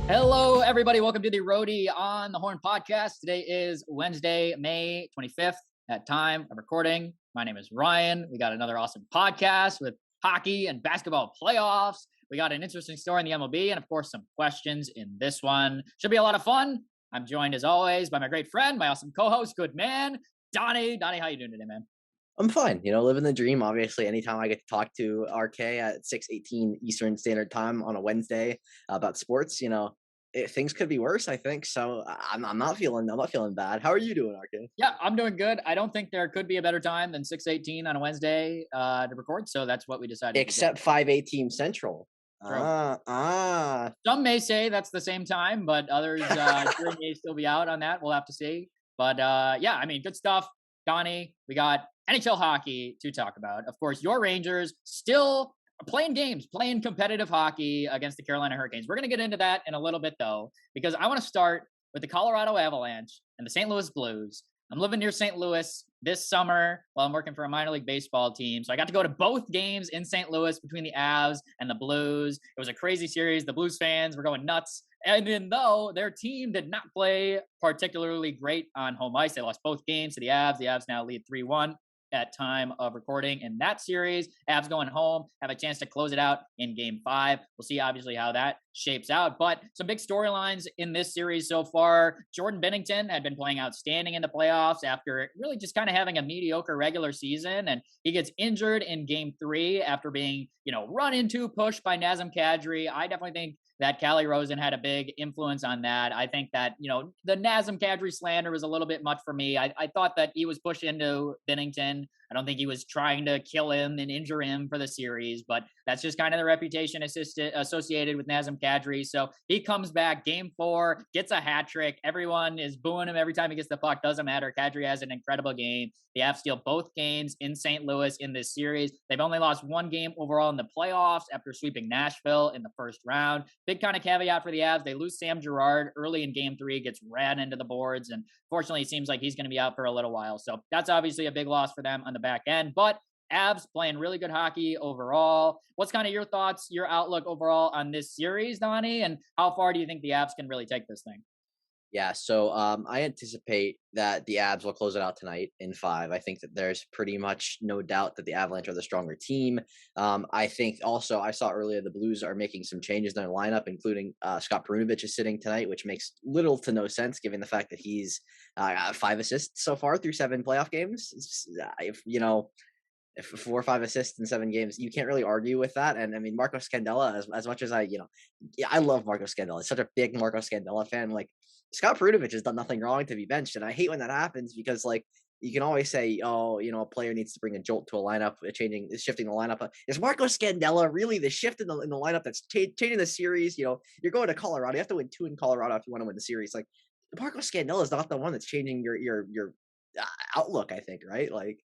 Hello, everybody. Welcome to the Roadie on the Horn podcast. Today is Wednesday, May 25th at time of recording. My name is Ryan. We got another awesome podcast with hockey and basketball playoffs. We got an interesting story in the MLB and, of course, some questions in this one. Should be a lot of fun. I'm joined, as always, by my great friend, my awesome co-host, good man, Donnie. Donnie, how you doing today, man? I'm fine, living the dream. Obviously, anytime I get to talk to RK at 6:18 Eastern Standard Time on a Wednesday about sports, things could be worse. I think so. I'm not feeling bad. How are you doing, RK? Yeah, I'm doing good. I don't think there could be a better time than 6:18 on a Wednesday to record, so that's what we decided. Except 5:18 Central. Some may say that's the same time, but others may still be out on that. We'll have to see. But yeah, I mean, good stuff. Donnie, we got NHL hockey to talk about. Of course, your Rangers still playing games, playing competitive hockey against the Carolina Hurricanes. We're going to get into that in a little bit, though, because I want to start with the Colorado Avalanche and the St. Louis Blues. I'm living near St. Louis this summer while I'm working for a minor league baseball team. So I got to go to both games in St. Louis between the Avs and the Blues. It was a crazy series. The Blues fans were going nuts. And even though their team did not play particularly great on home ice, they lost both games to the Avs. The Avs now lead 3-1 at time of recording in that series. Avs going home, have a chance to close it out in game 5. We'll see obviously how that shapes out, but some big storylines in this series so far. Jordan Binnington had been playing outstanding in the playoffs after really just kind of having a mediocre regular season, and he gets injured in game 3 after being, run into, pushed by Nazem Kadri. I definitely think that Calle Rosen had a big influence on that. I think that, the Nazem Kadri slander was a little bit much for me. I thought that he was pushed into Binnington. I don't think he was trying to kill him and injure him for the series, but that's just kind of the reputation associated with Nazem Kadri. So he comes back game 4, gets a hat trick. Everyone is booing him every time he gets the puck. Doesn't matter. Kadri has an incredible game. The Avs steal both games in St. Louis in this series. They've only lost one game overall in the playoffs after sweeping Nashville in the first round. Big kind of caveat for the Avs. They lose Sam Girard early in game 3, gets ran into the boards, and fortunately it seems like he's going to be out for a little while. So that's obviously a big loss for them on the back end, but Avs playing really good hockey overall. What's kind of your thoughts, your outlook overall on this series, Donnie, and how far do you think the Avs can really take this thing? Yeah, so I anticipate that the Avs will close it out tonight in 5. I think that there's pretty much no doubt that the Avalanche are the stronger team. I think also I saw earlier the Blues are making some changes in their lineup, including Scott Perunovich is sitting tonight, which makes little to no sense given the fact that he's got 5 assists so far through 7 playoff games. If 4 or 5 assists in 7 games, you can't really argue with that. And I mean, Marco Scandella, as much as I love Marco Scandella. I'm such a big Marco Scandella fan. Like, Scott Perunovich has done nothing wrong to be benched, and I hate when that happens because, like, you can always say, oh, a player needs to bring a jolt to a lineup, shifting the lineup. Is Marco Scandella really the shift in the lineup that's changing the series? You're going to Colorado. You have to win 2 in Colorado if you want to win the series. Like, Marco Scandella is not the one that's changing your outlook, I think, right? Like,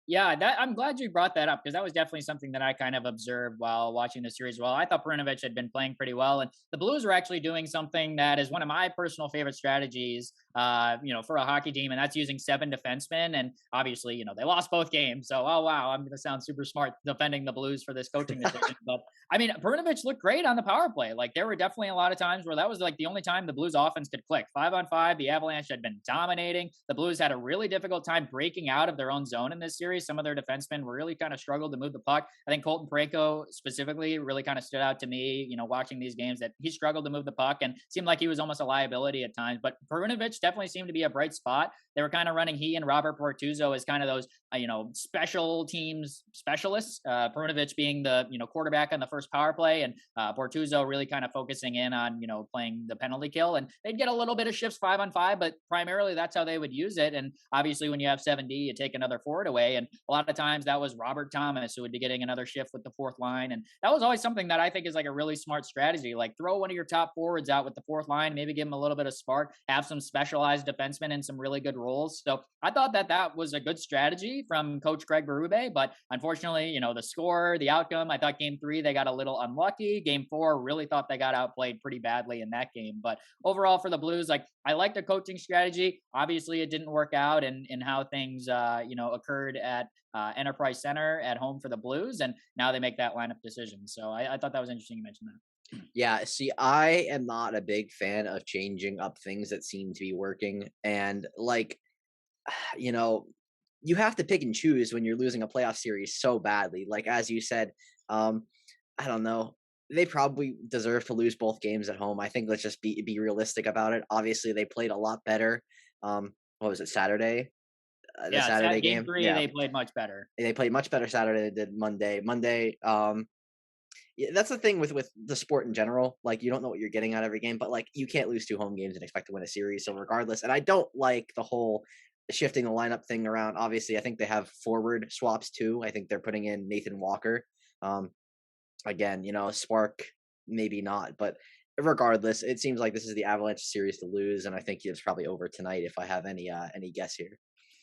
Yeah, I'm glad you brought that up because that was definitely something that I kind of observed while watching the series. Well, I thought Perunovich had been playing pretty well, and the Blues were actually doing something that is one of my personal favorite strategies, for a hockey team, and that's using 7 defensemen. And obviously, they lost both games, so oh wow, I'm going to sound super smart defending the Blues for this coaching decision. But I mean, Perunovich looked great on the power play. Like, there were definitely a lot of times where that was like the only time the Blues offense could click. 5-on-5, the Avalanche had been dominating. The Blues had a really difficult time breaking out of their own zone in this series. Some of their defensemen really kind of struggled to move the puck. I think Colton Parayko specifically really kind of stood out to me, watching these games, that he struggled to move the puck and seemed like he was almost a liability at times. But Perunovich definitely seemed to be a bright spot. They were kind of running he and Robert Bortuzzo as kind of those, special teams specialists. Perunovich being the, quarterback on the first power play, and Bortuzzo really kind of focusing in on, playing the penalty kill. And they'd get a little bit of shifts 5-on-5, but primarily that's how they would use it. And obviously when you have 7D, you take another forward away. And a lot of times that was Robert Thomas who would be getting another shift with the 4th line. And that was always something that I think is like a really smart strategy. Like, throw one of your top forwards out with the 4th line, maybe give them a little bit of spark, have some specialized defensemen in some really good roles. So I thought that that was a good strategy from Coach Greg Berube. But unfortunately, the score, the outcome, I thought game 3 they got a little unlucky. Game 4 really thought they got outplayed pretty badly in that game. But overall for the Blues, like I like the coaching strategy. Obviously, it didn't work out in how things occurred at Enterprise Center at home for the Blues, and now they make that lineup decision. So I thought that was interesting you mentioned that. Yeah, see, I am not a big fan of changing up things that seem to be working. And like, you know, you have to pick and choose when you're losing a playoff series so badly. Like as you said, um, I don't know. They probably deserve to lose both games at home. I think let's just be realistic about it. Obviously, they played a lot better. What was it, Saturday? The Yeah, Saturday game game? 3 Yeah, they played much better. they played much better Saturday than they did Monday. Monday, yeah, that's the thing with the sport in general. Like you don't know what you're getting out of every game, but like you can't lose 2 home games and expect to win a series. So regardless, and I don't like the whole shifting the lineup thing around. Obviously, I think they have forward swaps too. I think they're putting in Nathan Walker. Um, Again, Spark maybe not, but regardless, it seems like this is the Avalanche series to lose, and I think it's probably over tonight if I have any guess here.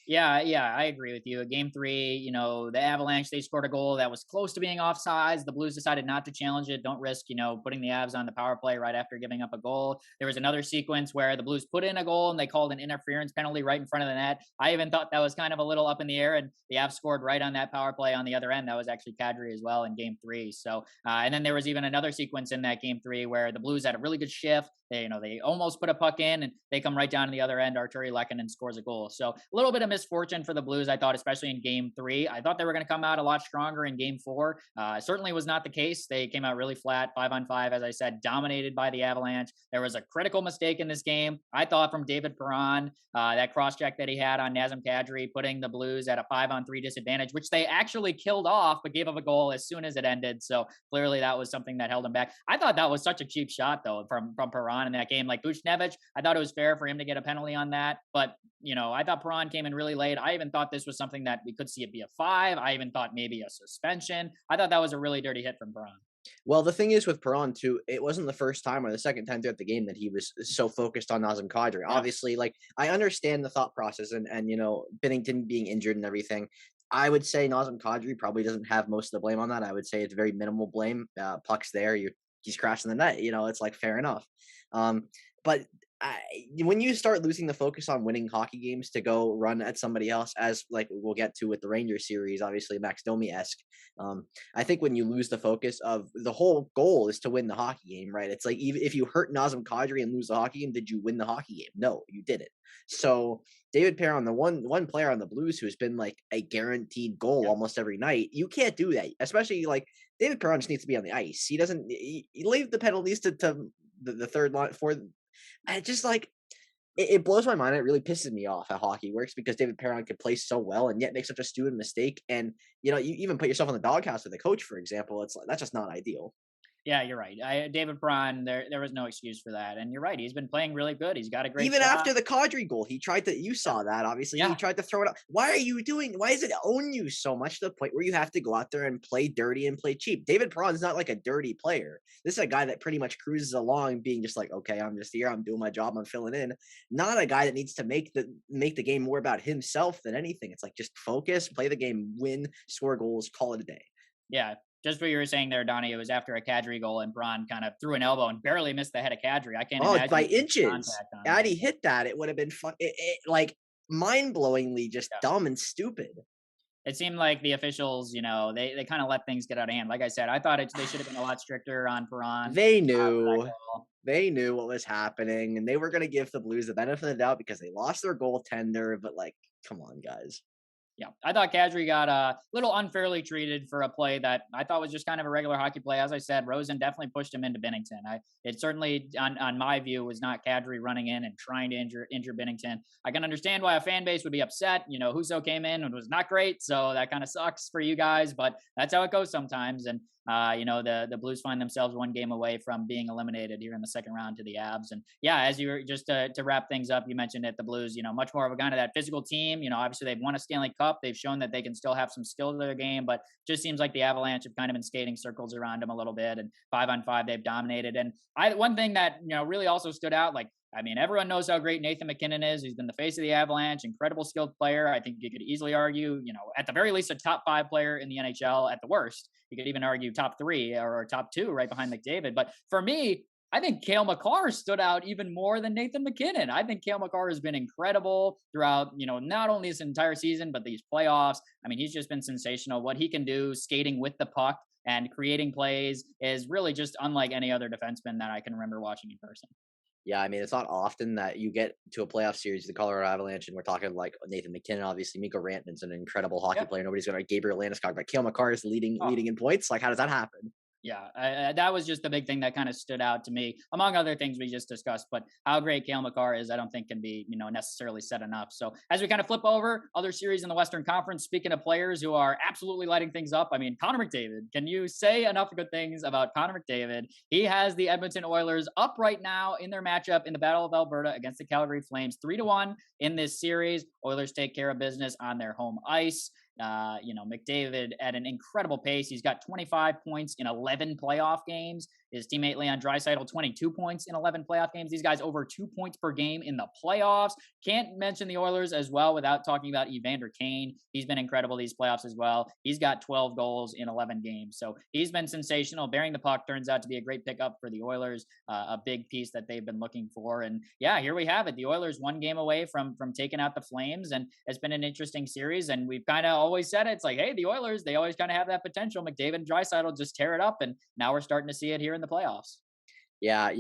Yeah, I agree with you. Game 3, the Avalanche, they scored a goal that was close to being offsides. The Blues decided not to challenge it. Don't risk, putting the Avs on the power play right after giving up a goal. There was another sequence where the Blues put in a goal and they called an interference penalty right in front of the net. I even thought that was kind of a little up in the air, and the Avs scored right on that power play on the other end. That was actually Kadri as well in Game 3. So, and then there was even another sequence in that Game 3 where the Blues had a really good shift. They almost put a puck in and they come right down to the other end. Arturi Lehkonen scores a goal. So a little bit of misfortune for the Blues, I thought, especially in game 3. I thought they were going to come out a lot stronger in game 4. Certainly was not the case. They came out really flat, 5-on-5, as I said, dominated by the Avalanche. There was a critical mistake in this game, I thought, from David Perron, that cross check that he had on Nazem Kadri, putting the Blues at a 5-on-3 disadvantage, which they actually killed off, but gave up a goal as soon as it ended. So clearly that was something that held him back. I thought that was such a cheap shot, though, from Perron in that game. Like Buchnevich, I thought it was fair for him to get a penalty on that, but I thought Perron came in really late. I even thought this was something that we could see it be a 5. I even thought maybe a suspension. I thought that was a really dirty hit from Perron. Well, the thing is with Perron too, it wasn't the first time or the second time throughout the game that he was so focused on Nazem Kadri. Yeah. Obviously, like I understand the thought process and Binnington being injured and everything. I would say Nazem Kadri probably doesn't have most of the blame on that. I would say it's very minimal blame. Puck's there, he's crashing the net. It's like fair enough. But when you start losing the focus on winning hockey games to go run at somebody else, as like we'll get to with the Rangers series, obviously Max Domi-esque, I think when you lose the focus of the whole goal is to win the hockey game, right? It's like even if you hurt Nazem Kadri and lose the hockey game, did you win the hockey game? No, you didn't. So David Perron, the one player on the Blues who's been like a guaranteed goal almost every night, you can't do that. Especially like David Perron just needs to be on the ice. He doesn't. He leave the penalties to the third line for. I just like it blows my mind. It really pisses me off how hockey works because David Perron can play so well and yet make such a stupid mistake. And you even put yourself on the doghouse with a coach, for example. It's like that's just not ideal. Yeah, you're right. David Perron, there was no excuse for that. And you're right. He's been playing really good. He's got a great Even shot. after the Kadri goal, he tried to. You saw that, obviously. He tried to throw it up. Why are you doing? Why does it own you so much to the point where you have to go out there and play dirty and play cheap? David Perron's not like a dirty player. This is a guy that pretty much cruises along, being just like, okay, I'm just here. I'm doing my job. I'm filling in. Not a guy that needs to make the game more about himself than anything. It's like just focus, play the game, win, score goals, call it a day. Yeah. Just what you were saying there, Donnie, it was after a Kadri goal and Braun kind of threw an elbow and barely missed the head of Kadri. I can't imagine by he took inches. contact on Had that. he hit that, it would have been fun. Like mind-blowingly just dumb and stupid. It seemed like the officials, they kind of let things get out of hand. Like I said, I thought they should have been a lot stricter on Perron. They knew. They knew what was happening, and they were going to give the Blues the benefit of the doubt because they lost their goaltender. But like, come on, guys. Yeah, I thought Kadri got a little unfairly treated for a play that I thought was just kind of a regular hockey play. As I said, Rosen definitely pushed him into Binnington. It certainly, on my view, was not Kadri running in and trying to injure Binnington. I can understand why a fan base would be upset. Husso came in and was not great, so that kind of sucks for you guys, but that's how it goes sometimes. And the Blues find themselves one game away from being eliminated here in the second round to the Avs. And yeah, as you were just to wrap things up, you mentioned it, the Blues, much more of a kind of that physical team. Obviously they've won a Stanley Cup. They've shown that they can still have some skill to their game, but just seems like the Avalanche have kind of been skating circles around them a little bit. And 5-on-5, they've dominated. And one thing that, really also stood out, like I mean, everyone knows how great Nathan McKinnon is. He's been the face of the Avalanche, incredible skilled player. I think you could easily argue, at the very least, a top 5 player in the NHL. At the worst, you could even argue top 3 or top 2 right behind McDavid. But for me, I think Cale Makar stood out even more than Nathan McKinnon. I think Cale Makar has been incredible throughout, not only this entire season, but these playoffs. I mean, he's just been sensational. What he can do skating with the puck and creating plays is really just unlike any other defenseman that I can remember watching in person. Yeah, I mean, it's not often that you get to a playoff series, the Colorado Avalanche, and we're talking like Nathan McKinnon, obviously Mikko Rantanen's an incredible hockey Yep. player. Nobody's going to Gabriel Landeskog, but Cale Makar is Oh, leading in points. Like, how does that happen? yeah, that was just the big thing that kind of stood out to me, among other things we just discussed. But how great Cale Makar is, I don't think can be, necessarily said enough. So as we kind of flip over other series in the Western Conference, speaking of players who are absolutely lighting things up, I mean, Connor McDavid. Can you say enough good things about Connor McDavid? He has the Edmonton Oilers up right now in their matchup in the Battle of Alberta against the Calgary Flames, 3-1 in this series. Oilers take care of business on their home ice. McDavid at an incredible pace. He's got 25 points in 11 playoff games. His teammate Leon Draisaitl, 22 points in 11 playoff games. These guys over 2 points per game in the playoffs. Can't mention the Oilers as well without talking about Evander Kane. He's been incredible these playoffs as well. He's got 12 goals in 11 games. So he's been sensational. Bearing the puck turns out to be a great pickup for the Oilers, a big piece that they've been looking for. And yeah, here we have it. The Oilers 1 game away from taking out the Flames, and it's been an interesting series. And we've kind of always said it. It's like, hey, the Oilers, they always kind of have that potential. McDavid and Draisaitl just tear it up, and now we're starting to see it here in the playoffs. Yeah,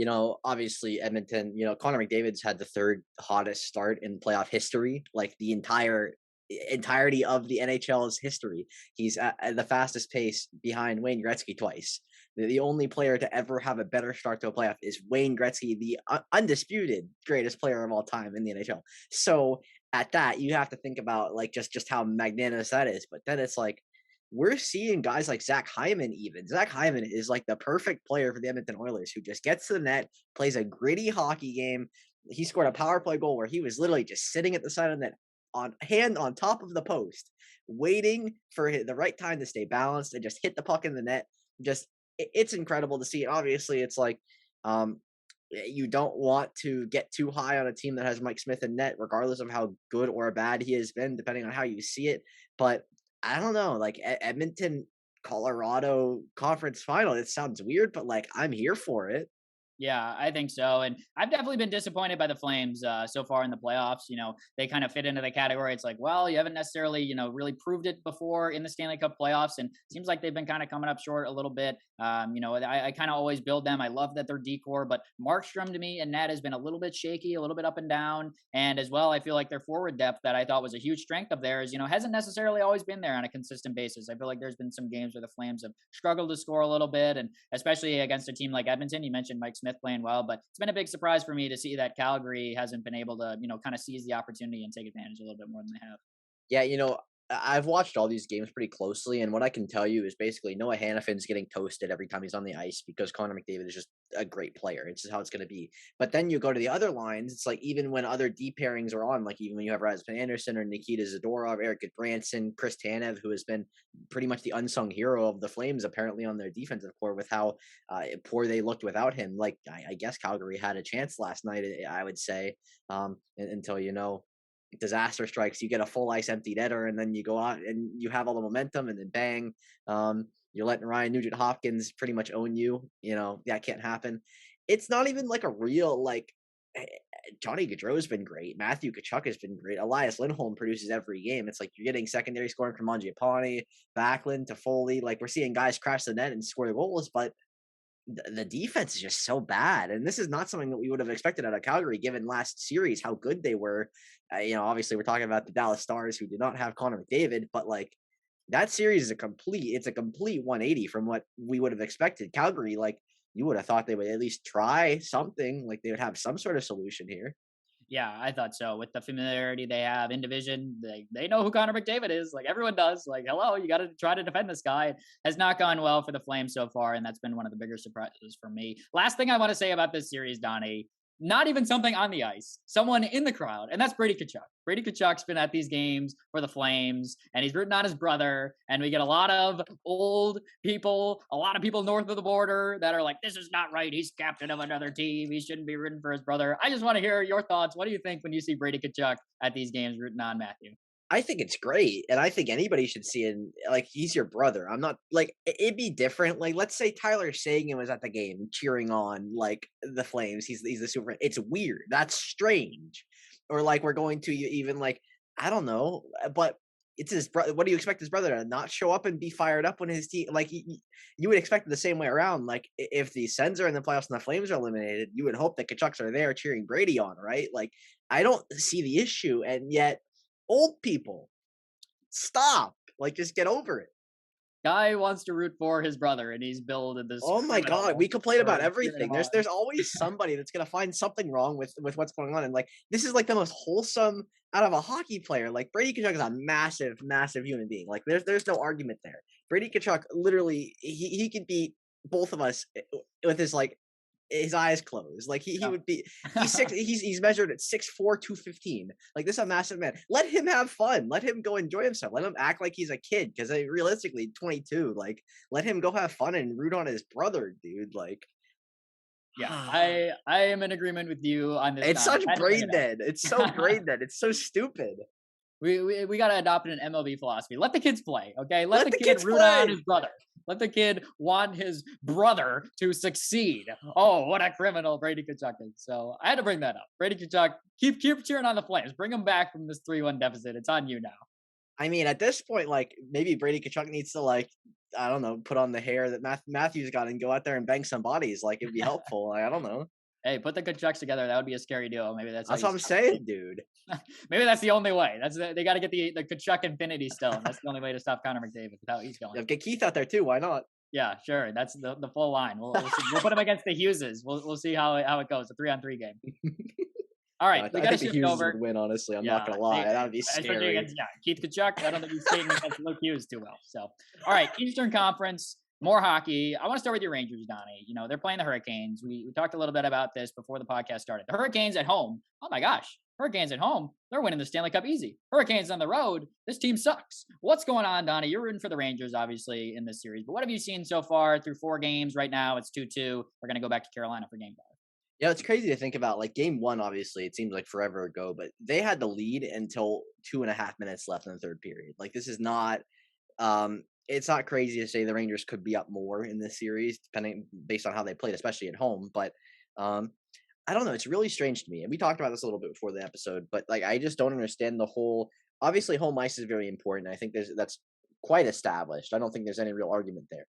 obviously Edmonton, Connor McDavid's had the third hottest start in playoff history, like the entirety of the NHL's history. He's at the fastest pace behind Wayne Gretzky twice. The only player to ever have a better start to a playoff is Wayne Gretzky, the undisputed greatest player of all time in the NHL. So at that, you have to think about like just how magnanimous that is. But then it's like we're seeing guys like Zach Hyman even. Zach Hyman is like the perfect player for the Edmonton Oilers who just gets to the net, plays a gritty hockey game. He scored a power play goal where he was literally just sitting at the side of the net on top of the post, waiting for the right time to stay balanced and just hit the puck in the net. Just it's incredible to see. Obviously, it's like you don't want to get too high on a team that has Mike Smith in net, regardless of how good or bad he has been, depending on how you see it. But I don't know, like Edmonton, Colorado conference final. It sounds weird, but like I'm here for it. Yeah, I think so. And I've definitely been disappointed by the Flames so far in the playoffs. They kind of fit into the category. It's like, well, you haven't necessarily, really proved it before in the Stanley Cup playoffs. And it seems like they've been kind of coming up short a little bit. I kind of always build them. I love that they're decor, but Markstrom to me and Nat has been a little bit shaky, a little bit up and down. And as well, I feel like their forward depth that I thought was a huge strength of theirs, hasn't necessarily always been there on a consistent basis. I feel like there's been some games where the Flames have struggled to score a little bit. And especially against a team like Edmonton, you mentioned Mike Smith playing well, but it's been a big surprise for me to see that Calgary hasn't been able to, kind of seize the opportunity and take advantage a little bit more than they have. Yeah, I've watched all these games pretty closely, and what I can tell you is basically Noah Hannafin's getting toasted every time he's on the ice because Connor McDavid is just a great player. It's just how it's going to be. But then you go to the other lines, it's like even when other deep pairings are on, like even when you have Rasmus Anderson or Nikita Zadorov, Eric Goodbranson, Chris Tanev, who has been pretty much the unsung hero of the Flames apparently on their defensive core with how poor they looked without him. Like I guess Calgary had a chance last night, I would say, until disaster strikes, you get a full ice empty netter, and then you go out and you have all the momentum, and then bang, you're letting Ryan Nugent Hopkins pretty much own you. That can't happen. It's not even like a real Johnny Gaudreau's been great. Matthew Tkachuk has been great. Elias Lindholm produces every game. It's like you're getting secondary scoring from Mangiapane, Backlund, Toffoli. Like we're seeing guys crash the net and score the goals, but the defense is just so bad, and this is not something that we would have expected out of Calgary, given last series how good they were. Obviously we're talking about the Dallas Stars, who did not have Connor McDavid, but like that series is a complete 180 from what we would have expected. Calgary, like you would have thought they would at least try something, like they would have some sort of solution here. Yeah, I thought so. With the familiarity they have in division, they know who Connor McDavid is. Like everyone does. Like, hello, you got to try to defend this guy. It has not gone well for the Flames so far, and that's been one of the bigger surprises for me. Last thing I want to say about this series, Donnie. not even something on the ice, someone in the crowd, and that's Brady Tkachuk. Brady Tkachuk's been at these games for the Flames, and he's rooting on his brother. And we get a lot of old people, a lot of people north of the border that are like, "This is not right. He's captain of another team. He shouldn't be rooting for his brother." I just want to hear your thoughts. What do you think when you see Brady Tkachuk at these games rooting on Matthew? I think it's great, and I think anybody should see it. Like, he's your brother. I'm not like it'd be different. Like, let's say Tyler Sagan was at the game cheering on like the Flames. He's the super. It's weird. That's strange. Or like we're going to even like I don't know, but it's his brother. What do you expect his brother to not show up and be fired up when his team? Like you would expect it the same way around. Like if the Sens are in the playoffs and the Flames are eliminated, you would hope that Kachucks are there cheering Brady on, right? Like I don't see the issue, and yet old people, stop. Like, just get over it. Guy wants to root for his brother, and he's billed this Oh my god, criminal we complain for about cheering everything. him on. There's always somebody that's gonna find something wrong with what's going on. And like this is like the most wholesome out of a hockey player. Like Brady Tkachuk is a massive, massive human being. Like there's no argument there. Brady Tkachuk literally he could beat both of us with his eyes closed. Like he Yeah. would be he's measured at 6'4", 215. Like this is a massive man. Let him have fun. Let him go enjoy himself. Let him act like he's a kid because realistically 22. Like let him go have fun and root on his brother, dude. Like Yeah, I am in agreement with you on this it's topic. such I had to bring brain it dead. It's so up. brain dead. It's so stupid. We got to adopt an MLB philosophy. Let the kids play, okay? Let Let the the kid kids root on play. his brother. Let the kid want his brother to succeed. Oh, what a criminal Brady Tkachuk is. So I had to bring that up. Brady Tkachuk, keep cheering on the Flames. Bring them back from this 3-1 deficit. It's on you now. I mean, at this point, like maybe Brady Tkachuk needs to like I don't know, put on the hair that Matthews got and go out there and bang some bodies. Like it'd be helpful. Like, I don't know. Hey, put the Tkachuks together. That would be a scary duo. Maybe that's how That's you what I'm stop. saying, dude. Maybe that's the only way. They got to get the Kachuk Infinity Stone. That's the only way to stop Connor McDavid with how he's going. Get Keith out there too. Why not? Yeah, sure. That's the full line. We'll see. We'll put him against the Hugheses. We'll see how it goes. A 3-on-3 game. All right, I we got to think the shift Hughes over. would win. Honestly, I'm Yeah, not gonna lie. That would be especially scary. against Keith Kachuk. I don't think he's skating against Luke Hughes too well. So, all right, Eastern Conference, more hockey. I want to start with your Rangers, Donnie. You know they're playing the Hurricanes. We talked a little bit about this before the podcast started. The Hurricanes at home. Oh my gosh, Hurricanes at home. They're winning the Stanley Cup easy. Hurricanes on the road. This team sucks. What's going on, Donnie? You're rooting for the Rangers, obviously, in this series. But what have you seen so far through 4 games? Right now, it's 2-2. We're gonna go back to Carolina for game 5. Yeah, it's crazy to think about. Like game one, obviously, it seems like forever ago, but they had the lead until 2.5 minutes left in the third period. Like this is not. It's not crazy to say the Rangers could be up more in this series, depending based on how they played, especially at home. But um, I don't know. It's really strange to me, and we talked about this a little bit before the episode. But like, I just don't understand the whole. Obviously, home ice is very important. I think that's quite established. I don't think there's any real argument there.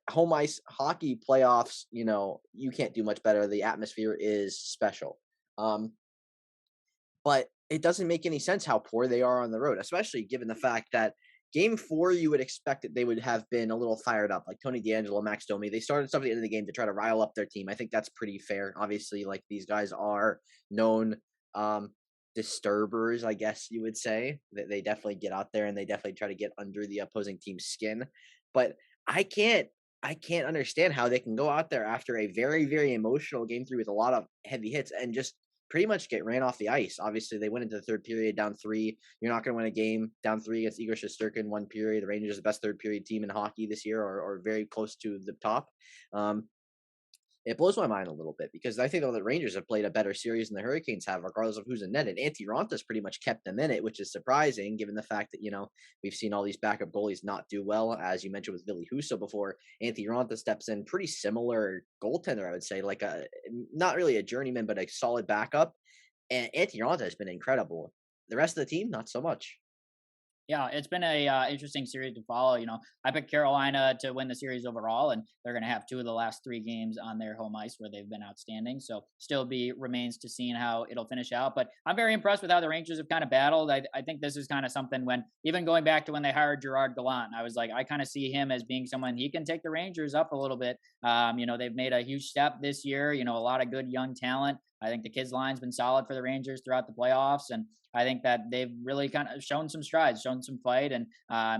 Home ice hockey playoffs, you can't do much better. The atmosphere is special. Um, but it doesn't make any sense how poor they are on the road, especially given the fact that game 4, you would expect that they would have been a little fired up, like Tony DeAngelo, Max Domi. They started stuff at the end of the game to try to rile up their team. I think that's pretty fair. Obviously, like these guys are known disturbers, I guess you would say. That they definitely get out there and they definitely try to get under the opposing team's skin. But I can't understand how they can go out there after a very, very emotional game 3 with a lot of heavy hits and just pretty much get ran off the ice. Obviously, they went into the third period down 3. You're not going to win a game down 3 against Igor Shesterkin 1 period. The Rangers are the best third period team in hockey this year, or very close to the top. It blows my mind a little bit because I think the Rangers have played a better series than the Hurricanes have, regardless of who's in net. And Antti Ranta's pretty much kept them in it, which is surprising given the fact that, we've seen all these backup goalies not do well. As you mentioned with Ville Husso before, Antti Ranta steps in, pretty similar goaltender, I would say, like not really a journeyman, but a solid backup. And Antti Ranta has been incredible. The rest of the team, not so much. Yeah, it's been a interesting series to follow. I picked Carolina to win the series overall, and they're going to have 2 of the last 3 games on their home ice where they've been outstanding. So still remains to see how it'll finish out. But I'm very impressed with how the Rangers have kind of battled. I think this is kind of something when even going back to when they hired Gerard Gallant, I was like, I kind of see him as being someone he can take the Rangers up a little bit. They've made a huge step this year. A lot of good young talent. I think the kids line's been solid for the Rangers throughout the playoffs, and I think that they've really kind of shown some strides, shown some fight, and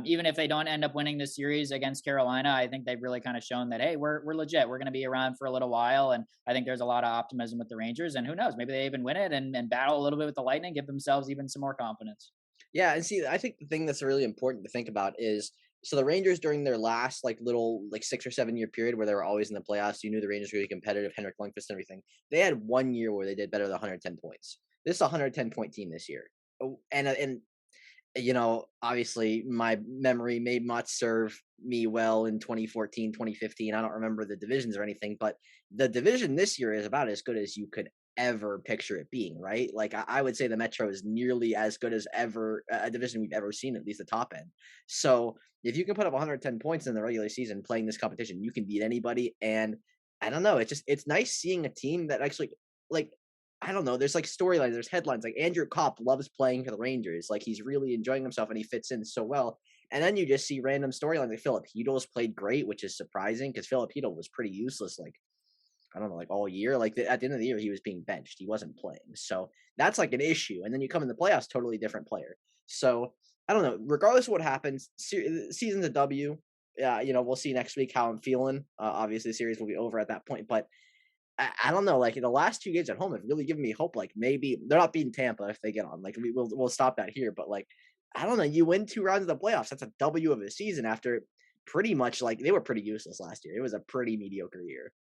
even if they don't end up winning this series against Carolina, I think they've really kind of shown that hey, we're legit. We're going to be around for a little while, and I think there's a lot of optimism with the Rangers. And who knows, maybe they even win it and battle a little bit with the Lightning, give themselves even some more confidence. Yeah, and see, I think the thing that's really important to think about is so the Rangers during their last like little like 6 or 7 year period where they were always in the playoffs, you knew the Rangers were really competitive, Henrik Lundqvist and everything. They had 1 year where they did better than 110 points. This is a 110 point team this year. Oh, and obviously my memory may not serve me well in 2014, 2015. I don't remember the divisions or anything, but the division this year is about as good as you could ever picture it being, right? Like I would say the Metro is nearly as good as ever a division we've ever seen, at least the top end. So if you can put up 110 points in the regular season playing this competition, you can beat anybody. And I don't know, it's nice seeing a team that actually like I don't know. There's like storylines, there's headlines. Like Andrew Kopp loves playing for the Rangers. Like he's really enjoying himself and he fits in so well. And then you just see random storylines like Philip Hedl's played great, which is surprising because Philip Hedl was pretty useless. Like I don't know, like all year. Like at the end of the year, he was being benched. He wasn't playing. So that's like an issue. And then you come in the playoffs, totally different player. So I don't know. Regardless of what happens, season's a W. Yeah, we'll see next week how I'm feeling. Obviously, the series will be over at that point. But I don't know. Like the last 2 games at home have really given me hope. Like maybe they're not beating Tampa if they get on. Like we'll stop that here. But like I don't know. You win 2 rounds of the playoffs. That's a W of the season after pretty much like they were pretty useless last year. It was a pretty mediocre year.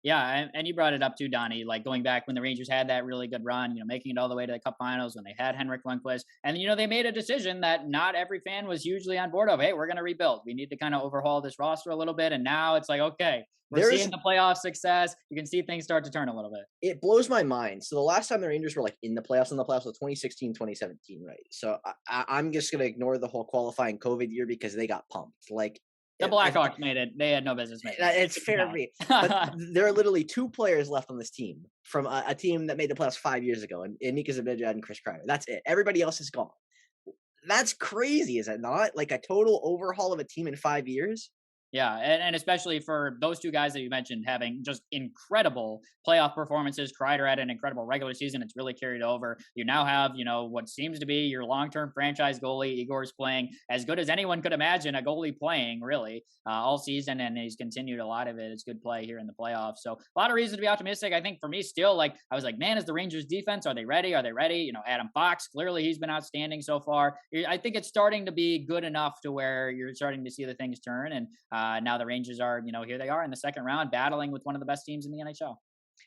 Yeah, and you brought it up too, Donnie. Like going back when the Rangers had that really good run, making it all the way to the Cup Finals when they had Henrik Lundqvist, and they made a decision that not every fan was hugely on board of. Hey, we're going to rebuild. We need to kind of overhaul this roster a little bit, and now it's like, okay, we're There's seeing the playoff success. You can see things start to turn a little bit. It blows my mind. So the last time the Rangers were like in the playoffs was 2016, 2017, right? So I'm just gonna ignore the whole qualifying COVID year because they got pumped. Like the Blackhawks made it. They had no business making it. It's fair to me. But there are literally 2 players left on this team from a team that made the playoffs 5 years ago, and Mika Zibanejad and Chris Kreider. That's it. Everybody else is gone. That's crazy, is it not? Like a total overhaul of a team in 5 years. Yeah, and especially for those two guys that you mentioned having just incredible playoff performances. Kreider had an incredible regular season. It's really carried over. You now have, what seems to be your long-term franchise goalie. Igor's playing as good as anyone could imagine a goalie playing, really, all season, and he's continued a lot of it. It's good play here in the playoffs. So a lot of reasons to be optimistic. I think for me still, like, I was like, man, is the Rangers defense, are they ready? Are they ready? Adam Fox, clearly he's been outstanding so far. I think it's starting to be good enough to where you're starting to see the things turn, and now the Rangers are, here they are in the second round battling with one of the best teams in the NHL.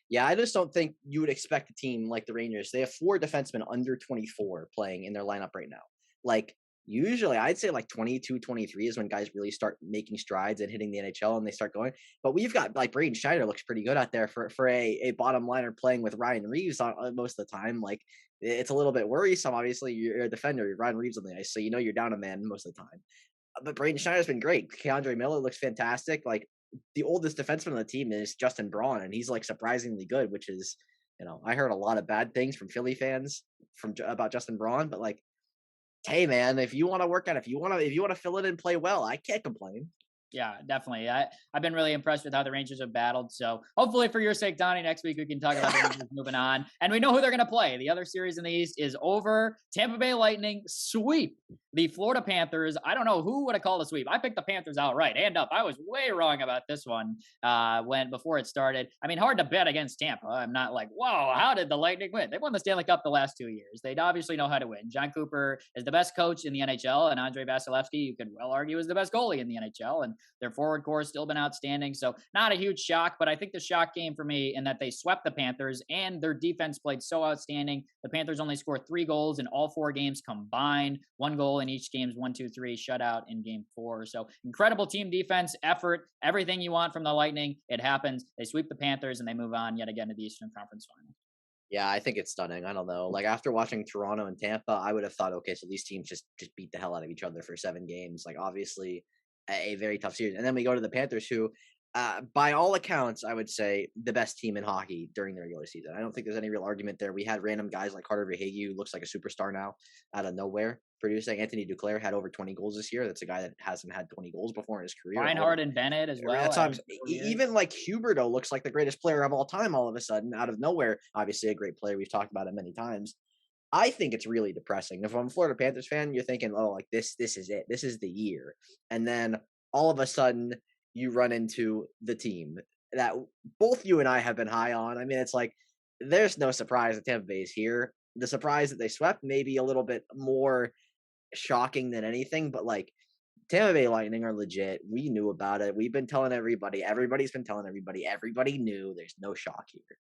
Yeah, I just don't think you would expect a team like the Rangers. They have 4 defensemen under 24 playing in their lineup right now. Like usually I'd say like 22, 23 is when guys really start making strides and hitting the NHL and they start going. But we've got like Braden Schneider looks pretty good out there for a bottom liner playing with Ryan Reeves on most of the time. Like it's a little bit worrisome. Obviously, you're a defender, you're Ryan Reeves on the ice, so you're down a man most of the time. But Braden Schneider's been great. Keandre Miller looks fantastic. Like the oldest defenseman on the team is Justin Braun, and he's like surprisingly good. Which is, I heard a lot of bad things from Philly fans about Justin Braun, but like, hey man, if you want to work out, if you want to fill it and play well, I can't complain. Yeah, definitely. I've been really impressed with how the Rangers have battled. So hopefully for your sake, Donnie, next week we can talk about the Rangers moving on. And we know who they're going to play. The other series in the East is over. Tampa Bay Lightning sweep the Florida Panthers. I don't know who would have called a sweep. I picked the Panthers outright, hand up. I was way wrong about this one before it started. I mean, hard to bet against Tampa. I'm not like, whoa, how did the Lightning win? They won the Stanley Cup the last 2 years. They obviously know how to win. John Cooper is the best coach in the NHL, and Andrei Vasilevsky, you could well argue, is the best goalie in the NHL. And their forward core has still been outstanding. So not a huge shock, but I think the shock came for me in that they swept the Panthers and their defense played so outstanding. The Panthers only scored 3 goals in all 4 games combined, 1 goal in each game's 1-2-3 shutout in game 4. So incredible team defense, effort, everything you want from the Lightning. It happens. They sweep the Panthers and they move on yet again to the Eastern Conference Final. Yeah, I think it's stunning. I don't know. Like after watching Toronto and Tampa, I would have thought, okay, so these teams just beat the hell out of each other for 7 games. Like obviously a very tough series. And then we go to the Panthers who, by all accounts, I would say the best team in hockey during the regular season. I don't think there's any real argument there. We had random guys like Carter Verhaeghe, who looks like a superstar now out of nowhere, producing. Anthony Duclair had over 20 goals this year. That's a guy that hasn't had 20 goals before in his career. Reinhard and Bennett as well. Even like Huberdeau looks like the greatest player of all time all of a sudden out of nowhere. Obviously a great player. We've talked about it many times. I think it's really depressing. If I'm a Florida Panthers fan, you're thinking, "Oh, like this is it. This is the year." And then all of a sudden, you run into the team that both you and I have been high on. I mean, it's like there's no surprise that Tampa Bay is here. The surprise that they swept may be a little bit more shocking than anything, but like Tampa Bay Lightning are legit. We knew about it. We've been telling everybody. Everybody's been telling everybody. Everybody knew. There's no shock here.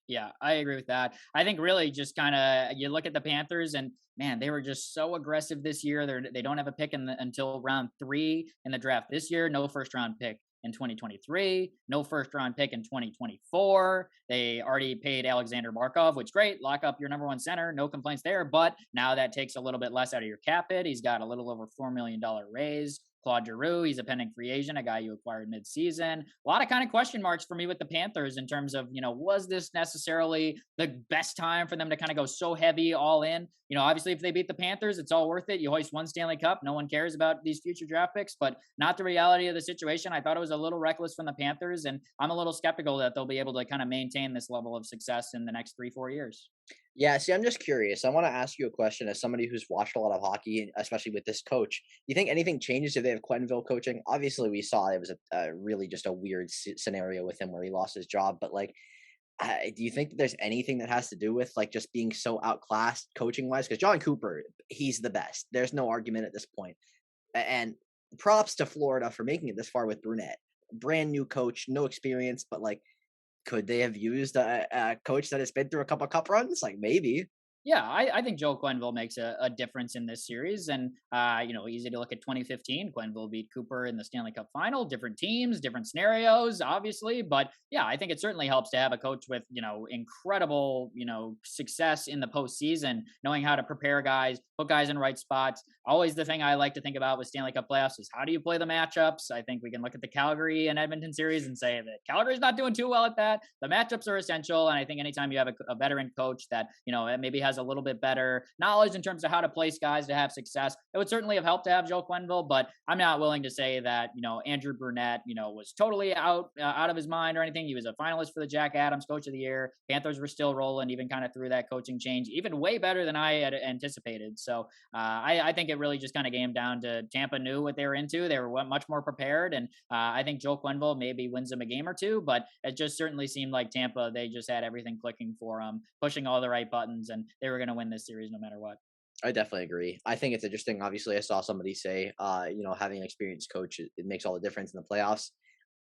Yeah, I agree with that. I think really just kind of you look at the Panthers and man, they were just so aggressive this year. They don't have a pick until round 3 in the draft this year. No first round pick in 2023. No first round pick in 2024. They already paid Alexander Markov, which great. Lock up your number one center. No complaints there. But now that takes a little bit less out of your cap hit. He's got a little over $4 million raise. Claude Giroux, he's a pending free agent, a guy you acquired midseason. A lot of kind of question marks for me with the Panthers in terms of, was this necessarily the best time for them to kind of go so heavy all in? Obviously, if they beat the Panthers, it's all worth it. You hoist one Stanley Cup. No one cares about these future draft picks, but not the reality of the situation. I thought it was a little reckless from the Panthers, and I'm a little skeptical that they'll be able to kind of maintain this level of success in the next 3-4 years. Yeah, see, I'm just curious. I want to ask you a question as somebody who's watched a lot of hockey, especially with this coach. Do you think anything changes if they have Quenville coaching? Obviously, we saw it was a really just a weird scenario with him where he lost his job. But like, do you think that there's anything that has to do with like just being so outclassed coaching wise? Because John Cooper, he's the best. There's no argument at this point. And props to Florida for making it this far with Brunette. Brand new coach, no experience, but like could they have used a coach that has been through a couple cup runs? Like maybe. Yeah, I think Joe Quenneville makes a difference in this series. And, easy to look at 2015. Quenneville beat Cooper in the Stanley Cup final, different teams, different scenarios, obviously. But yeah, I think it certainly helps to have a coach with, incredible, success in the postseason, knowing how to prepare guys, put guys in right spots. Always the thing I like to think about with Stanley Cup playoffs is how do you play the matchups? I think we can look at the Calgary and Edmonton series and say that Calgary's not doing too well at that. The matchups are essential. And I think anytime you have a veteran coach that, maybe has a little bit better knowledge in terms of how to place guys to have success. It would certainly have helped to have Joe Quenneville, but I'm not willing to say that, Andrew Brunette, was totally out of his mind or anything. He was a finalist for the Jack Adams Coach of the Year. Panthers were still rolling, even kind of through that coaching change, even way better than I had anticipated. So I think it really just kind of came down to Tampa knew what they were into. They were much more prepared. And I think Joe Quenneville maybe wins them a game or two, but it just certainly seemed like Tampa, they just had everything clicking for them, pushing all the right buttons, and they were going to win this series no matter what. I definitely agree. I think it's interesting. Obviously, I saw somebody say, having an experienced coach, it makes all the difference in the playoffs.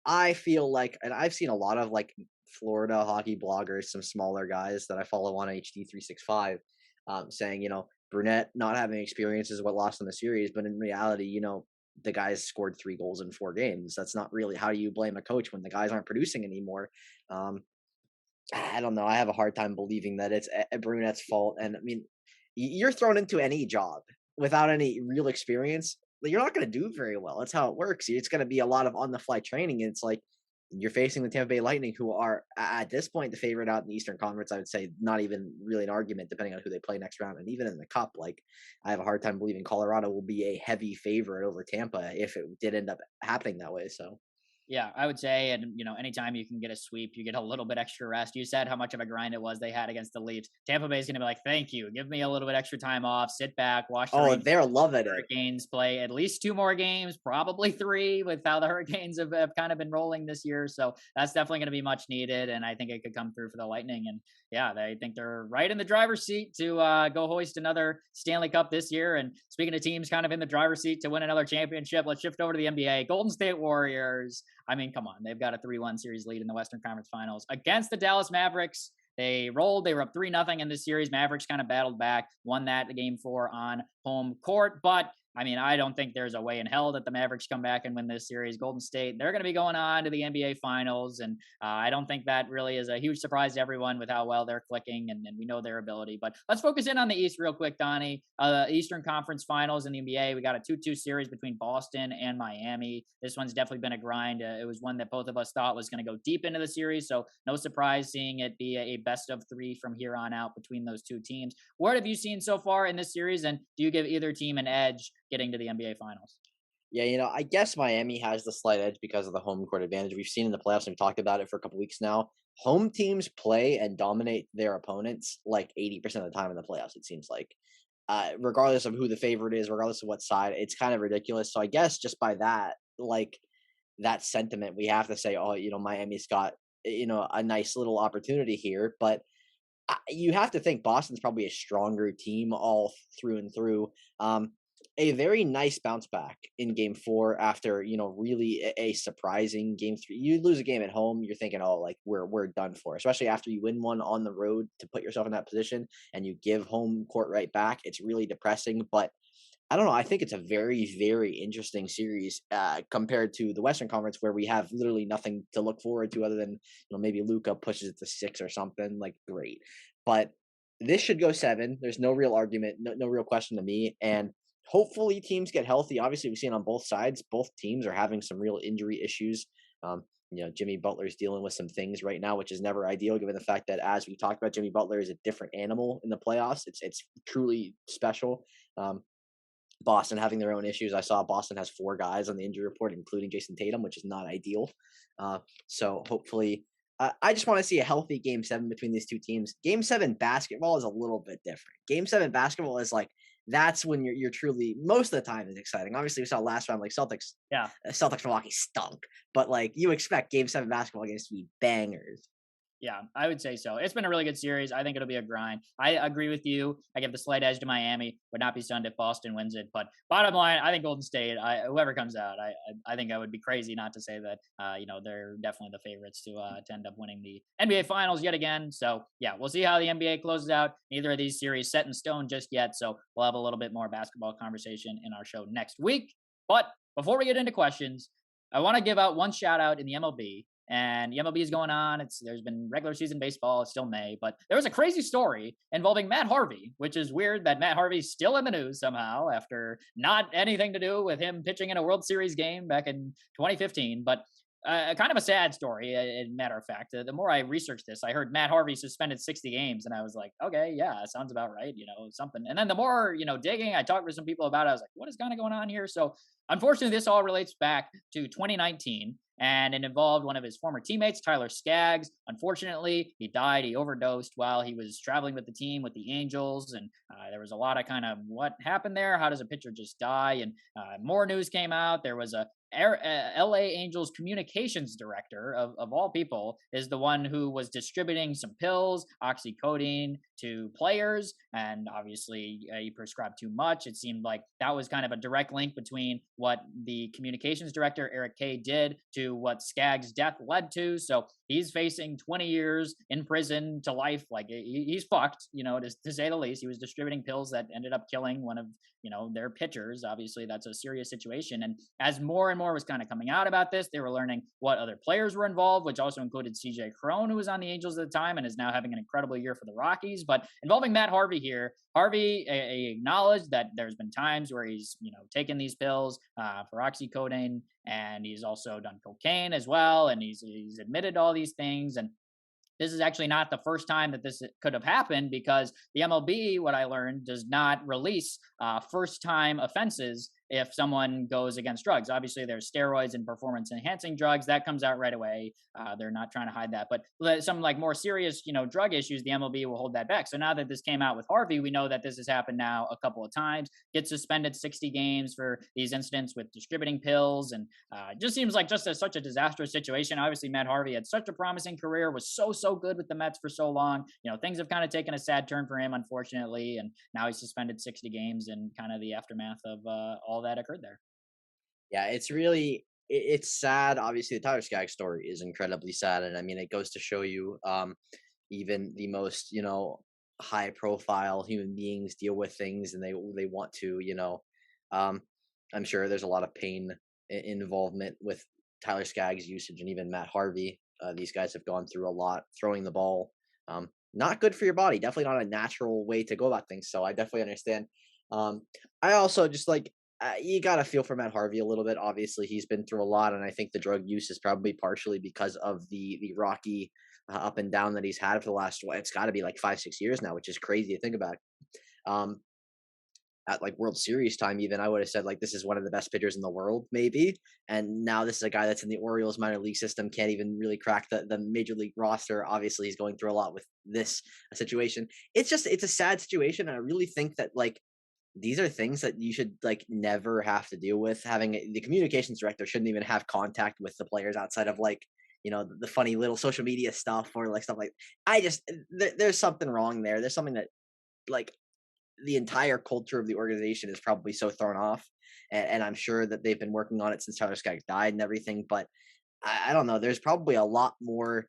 I feel like, and I've seen a lot of like Florida hockey bloggers, some smaller guys that I follow on HD365, saying, Brunette not having experience is what lost them the series. But in reality, the guys scored 3 goals in 4 games. That's not really how you blame a coach when the guys aren't producing anymore. I don't know. I have a hard time believing that it's Brunette's fault. And I mean, you're thrown into any job without any real experience, you're not going to do very well. That's how it works. It's going to be a lot of on the fly training. And it's like you're facing the Tampa Bay Lightning, who are at this point the favorite out in the Eastern Conference. I would say not even really an argument, depending on who they play next round. And even in the Cup, like I have a hard time believing Colorado will be a heavy favorite over Tampa if it did end up happening that way. So. Yeah, I would say, and anytime you can get a sweep, you get a little bit extra rest. You said how much of a grind it was they had against the Leafs. Tampa Bay is going to be like, "Thank you, give me a little bit extra time off, sit back, watch the They're loving it. Hurricanes play at least 2 more games, probably 3, with how the Hurricanes have kind of been rolling this year. So that's definitely going to be much needed, and I think it could come through for the Lightning. And yeah, I think they're right in the driver's seat to go hoist another Stanley Cup this year. And speaking of teams kind of in the driver's seat to win another championship, let's shift over to the NBA. Golden State Warriors. I mean, come on. They've got a 3-1 series lead in the Western Conference Finals against the Dallas Mavericks. They rolled. They were up 3-0 in this series. Mavericks kind of battled back, won that game 4 on home court. But I mean, I don't think there's a way in hell that the Mavericks come back and win this series. Golden State, they're going to be going on to the NBA Finals, and I don't think that really is a huge surprise to everyone with how well they're clicking, and we know their ability. But let's focus in on the East real quick, Donnie. Eastern Conference Finals in the NBA, we got a 2-2 series between Boston and Miami. This one's definitely been a grind. It was one that both of us thought was going to go deep into the series, so no surprise seeing it be a best of 3 from here on out between those two teams. What have you seen so far in this series, and do you give either team an edge getting to the NBA Finals? Yeah, I guess Miami has the slight edge because of the home court advantage. We've seen in the playoffs, and we've talked about it for a couple weeks now. home teams play and dominate their opponents like 80% of the time in the playoffs, it seems like. Regardless of who the favorite is, regardless of what side, it's kind of ridiculous. So I guess just by that, like that sentiment, we have to say, oh, Miami's got, a nice little opportunity here. But you have to think Boston's probably a stronger team all through and through. A very nice bounce back in game 4 after, really a surprising game 3. You lose a game at home, you're thinking, oh, like we're done for, especially after you win one on the road to put yourself in that position and you give home court right back. It's really depressing, but I don't know. I think it's a very, very interesting series compared to the Western Conference, where we have literally nothing to look forward to other than maybe Luca pushes it to 6 or something. Like, great, but this should go 7. There's no real argument, no real question to me, and hopefully teams get healthy. Obviously, we've seen on both sides, both teams are having some real injury issues. Jimmy Butler's dealing with some things right now, which is never ideal, given the fact that, as we talked about, Jimmy Butler is a different animal in the playoffs. It's truly special. Boston having their own issues. I saw Boston has 4 guys on the injury report, including Jason Tatum, which is not ideal. So hopefully, I just want to see a healthy Game 7 between these two teams. Game 7 basketball is a little bit different. Game 7 basketball is like, that's when you're truly, most of the time, is exciting. Obviously, we saw last round, like Celtics Milwaukee stunk, but like you expect Game 7 basketball games to be bangers. Yeah, I would say so. It's been a really good series. I think it'll be a grind. I agree with you. I give the slight edge to Miami. Would not be stunned if Boston wins it. But bottom line, I think Golden State. Whoever comes out, I think I would be crazy not to say that. They're definitely the favorites to end up winning the NBA Finals yet again. So yeah, we'll see how the NBA closes out. Neither of these series set in stone just yet. So we'll have a little bit more basketball conversation in our show next week. But before we get into questions, I want to give out one shout out in the MLB. And the MLB is going on. There's been regular season baseball. It's still May, but there was a crazy story involving Matt Harvey, which is weird that Matt Harvey's still in the news somehow after not anything to do with him pitching in a World Series game back in 2015. But kind of a sad story, matter of fact. The more I researched this, I heard Matt Harvey suspended 60 games, and I was like, okay, yeah, sounds about right, something. And then the more, digging, I talked to some people about it. I was like, what is kind of going on here? So unfortunately, this all relates back to 2019. And it involved one of his former teammates, Tyler Skaggs. Unfortunately, he died. He overdosed while he was traveling with the team with the Angels. And there was a lot of kind of what happened there. How does a pitcher just die? And more news came out. There was a LA Angels communications director of all people is the one who was distributing some pills, oxycodone, to players. And obviously he prescribed too much. It seemed like that was kind of a direct link between what the communications director, Eric Kay, did to what Skaggs' death led to. So he's facing 20 years in prison to life. Like he's fucked, to say the least. He was distributing pills that ended up killing one of, their pitchers. Obviously that's a serious situation. And as more and more was kind of coming out about this, they were learning what other players were involved, which also included CJ Cron, who was on the Angels at the time and is now having an incredible year for the Rockies. But involving Matt Harvey here, Harvey acknowledged that there's been times where he's, taken these pills for oxycodone, and he's also done cocaine as well. And he's admitted all these things. And this is actually not the first time that this could have happened, because the MLB, what I learned, does not release first-time offenses if someone goes against drugs. Obviously, there's steroids and performance-enhancing drugs. That comes out right away. They're not trying to hide that. But some like more serious, drug issues, the MLB will hold that back. So now that this came out with Harvey, we know that this has happened now a couple of times. Gets suspended 60 games for these incidents with distributing pills. And it just seems like such a disastrous situation. Obviously, Matt Harvey had such a promising career, was so good with the Mets for so long. Things have kind of taken a sad turn for him, unfortunately. And now he's suspended 60 games and kind of the aftermath of all that occurred there. Yeah, it's sad. Obviously, the Tyler Skaggs story is incredibly sad, and I mean, it goes to show you, even the most high profile human beings deal with things, and they want to, I'm sure there's a lot of pain involvement with Tyler Skaggs' usage, and even Matt Harvey. These guys have gone through a lot, throwing the ball. Not good for your body. Definitely not a natural way to go about things. So I definitely understand. I also just like, you got to feel for Matt Harvey a little bit. Obviously, he's been through a lot, and I think the drug use is probably partially because of the rocky up and down that he's had for the last, it's got to be like 5-6 years now, which is crazy to think about. at like World Series time, even, I would have said like this is one of the best pitchers in the world, maybe. And now this is a guy that's in the Orioles minor league system, can't even really crack the major league roster. Obviously, he's going through a lot with this situation. It's a sad situation, and I really think that like these are things that you should like never have to deal with. Having the communications director shouldn't even have contact with the players outside of like the funny little social media stuff or like stuff like. I just there's something wrong there. There's something that like the entire culture of the organization is probably so thrown off, and I'm sure that they've been working on it since Tyler Skaggs died and everything. But I don't know. There's probably a lot more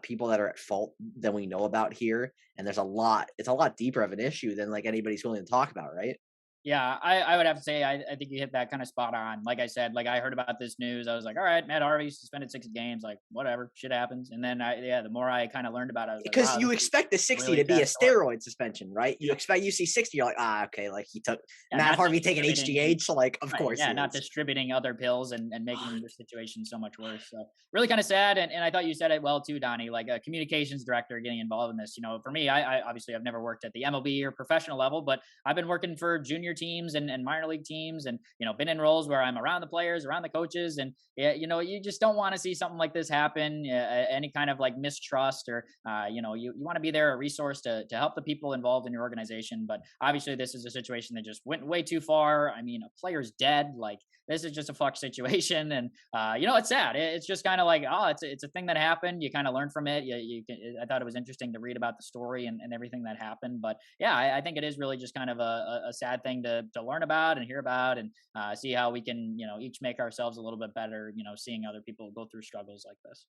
people that are at fault than we know about here, and there's a lot. It's a lot deeper of an issue than like anybody's willing to talk about, right? Yeah, I would have to say I think you hit that kind of spot on. Like I said, like I heard about this news, I was like, all right, Matt Harvey suspended 6 games, like whatever, shit happens. And then the more I kind of learned about it, I was like, Because wow, you this is expect the a 60 really to be sad a story. steroid suspension, right? You Yeah, expect you see 60, you're like, okay, like he took yeah, Matt not Harvey taking distributing. HGH, so like of Right. course he Yeah. Not is. distributing other pills and making the situation so much worse. So really kind of sad. And I thought you said it well too, Donnie, like a communications director getting involved in this. For me, I obviously I've never worked at the MLB or professional level, but I've been working for junior teams and minor league teams and, been in roles where I'm around the players, around the coaches. And yeah, you just don't want to see something like this happen. Any kind of like mistrust or, you want to be there, a resource to help the people involved in your organization. But obviously this is a situation that just went way too far. I mean, a player's dead. Like this is just a fuck situation, and it's sad. It's just kind of like, oh, it's a thing that happened. You kind of learn from it. I thought it was interesting to read about the story and everything that happened. But yeah, I think it is really just kind of a sad thing to learn about and hear about, and see how we can each make ourselves a little bit better. Seeing other people go through struggles like this.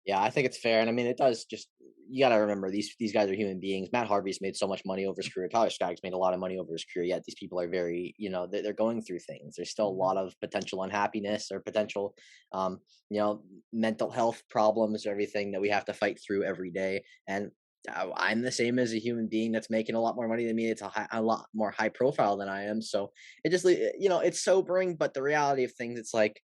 Yeah, I think it's fair, and I mean, it does just you gotta remember these guys are human beings. Matt Harvey's made so much money over his career. Tyler Skaggs made a lot of money over his career. Yet these people are very, they're going through things. There's still a Mhm. lot of potential unhappiness or potential, um, mental health problems or everything that we have to fight through every day. And I'm the same as a human being that's making a lot more money than me. It's a lot more high profile than I am. So it just, it's sobering. But the reality of things, it's like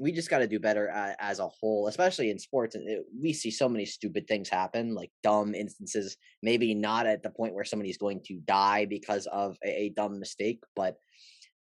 we just got to do better as a whole, especially in sports. And we see so many stupid things happen, like dumb instances. Maybe not at the point where somebody's going to die because of a dumb mistake, but